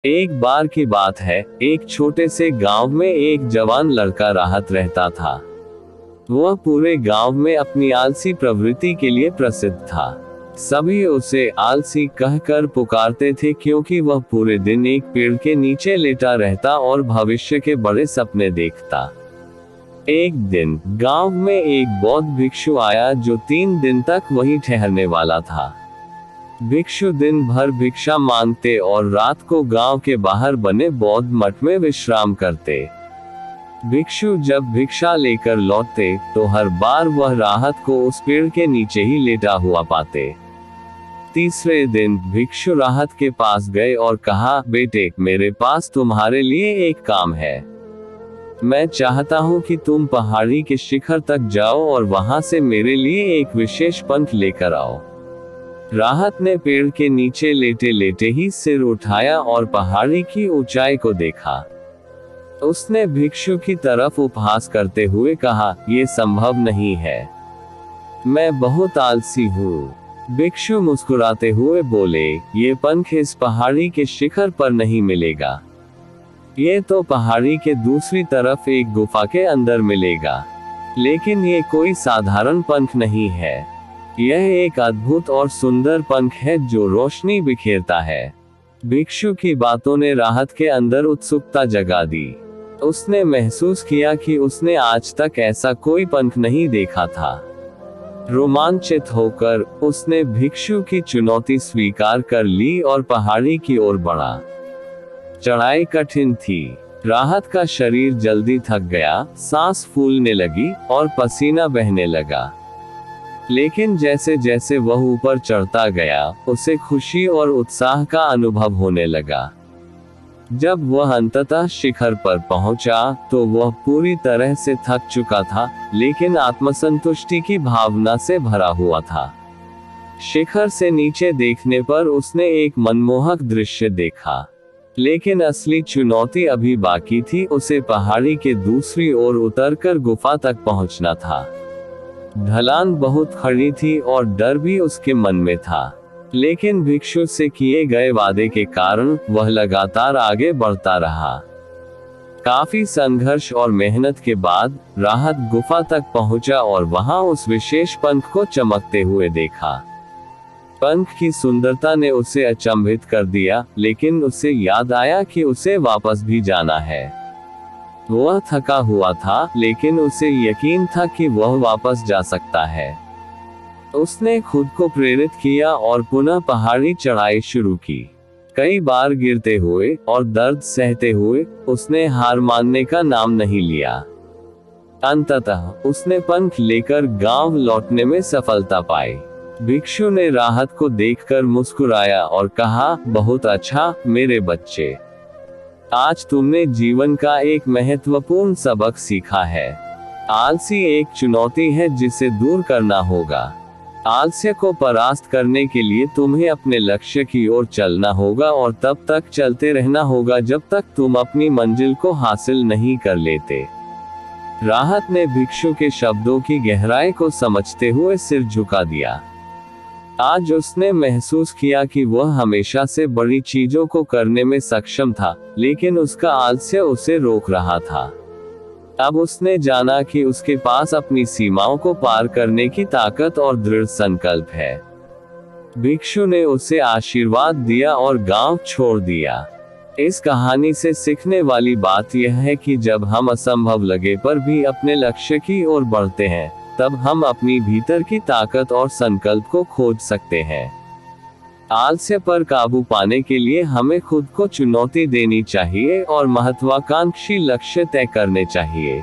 एक बार की बात है, एक छोटे से गांव में एक जवान लड़का राहत रहता था। वह पूरे गांव में अपनी आलसी प्रवृत्ति के लिए प्रसिद्ध था। सभी उसे आलसी कहकर पुकारते थे क्योंकि वह पूरे दिन एक पेड़ के नीचे लेटा रहता और भविष्य के बड़े सपने देखता। एक दिन गांव में एक बौद्ध भिक्षु आया जो 3 दिन तक वहीं ठहरने वाला था। भिक्षु दिन भर भिक्षा मांगते और रात को गांव के बाहर बने बौद्ध मठ में विश्राम करते। भिक्षु जब भिक्षा लेकर लौटते तो हर बार वह राहत को उस पेड़ के नीचे ही लेटा हुआ पाते। तीसरे दिन भिक्षु राहत के पास गए और कहा, बेटे, मेरे पास तुम्हारे लिए एक काम है। मैं चाहता हूं कि तुम पहाड़ी के शिखर तक जाओ और वहां से मेरे लिए एक विशेष पंख लेकर आओ। राहत ने पेड़ के नीचे लेटे लेटे ही सिर उठाया और पहाड़ी की ऊंचाई को देखा। उसने भिक्षु की तरफ उपहास करते हुए कहा, यह संभव नहीं है, मैं बहुत आलसी हूँ। भिक्षु मुस्कुराते हुए बोले, ये पंख इस पहाड़ी के शिखर पर नहीं मिलेगा, ये तो पहाड़ी के दूसरी तरफ एक गुफा के अंदर मिलेगा। लेकिन ये कोई साधारण पंख नहीं है, यह एक अद्भुत और सुंदर पंख है जो रोशनी बिखेरता है। भिक्षु की बातों ने राहत के अंदर उत्सुकता जगा दी। उसने महसूस किया कि उसने आज तक ऐसा कोई पंख नहीं देखा था। रोमांचित होकर उसने भिक्षु की चुनौती स्वीकार कर ली और पहाड़ी की ओर बढ़ा। चढ़ाई कठिन थी। राहत का शरीर जल्दी थक गया, सांस फूलने लगी और पसीना बहने लगा। लेकिन जैसे जैसे वह ऊपर चढ़ता गया, उसे खुशी और उत्साह का अनुभव होने लगा। जब वह अंततः शिखर पर पहुंचा तो वह पूरी तरह से थक चुका था, लेकिन आत्मसंतुष्टि की भावना से भरा हुआ था। शिखर से नीचे देखने पर उसने एक मनमोहक दृश्य देखा, लेकिन असली चुनौती अभी बाकी थी। उसे पहाड़ी के दूसरी ओर उतरकर गुफा तक पहुंचना था। ढलान बहुत खड़ी थी और डर भी उसके मन में था, लेकिन भिक्षु से किए गए वादे के कारण वह लगातार आगे बढ़ता रहा। काफी संघर्ष और मेहनत के बाद राहत गुफा तक पहुंचा और वहां उस विशेष पंख को चमकते हुए देखा। पंख की सुंदरता ने उसे अचंभित कर दिया, लेकिन उसे याद आया कि उसे वापस भी जाना है। वह थका हुआ था, लेकिन उसे यकीन था कि वह वापस जा सकता है। उसने खुद को प्रेरित किया और पुनः पहाड़ी चढ़ाई शुरू की। कई बार गिरते हुए और दर्द सहते हुए उसने हार मानने का नाम नहीं लिया। अंततः उसने पंख लेकर गांव लौटने में सफलता पाई। भिक्षु ने राहत को देखकर मुस्कुराया और कहा, बहुत अच्छा मेरे बच्चे, आज तुमने जीवन का एक महत्वपूर्ण सबक सीखा है। आलसी एक चुनौती है जिसे दूर करना होगा। आलस्य को परास्त करने के लिए तुम्हें अपने लक्ष्य की ओर चलना होगा और तब तक चलते रहना होगा जब तक तुम अपनी मंजिल को हासिल नहीं कर लेते। राहत ने भिक्षु के शब्दों की गहराई को समझते हुए सिर झुका दिया। आज उसने महसूस किया कि वह हमेशा से बड़ी चीजों को करने में सक्षम था, लेकिन उसका आलस्य उसे रोक रहा था। अब उसने जाना कि उसके पास अपनी सीमाओं को पार करने की ताकत और दृढ़ संकल्प है। भिक्षु ने उसे आशीर्वाद दिया और गांव छोड़ दिया। इस कहानी से सीखने वाली बात यह है कि जब हम असंभव लगे पर भी अपने लक्ष्य की ओर बढ़ते हैं, तब हम अपनी भीतर की ताकत और संकल्प को खोज सकते हैं। आलस्य पर काबू पाने के लिए हमें खुद को चुनौती देनी चाहिए और महत्वाकांक्षी लक्ष्य तय करने चाहिए।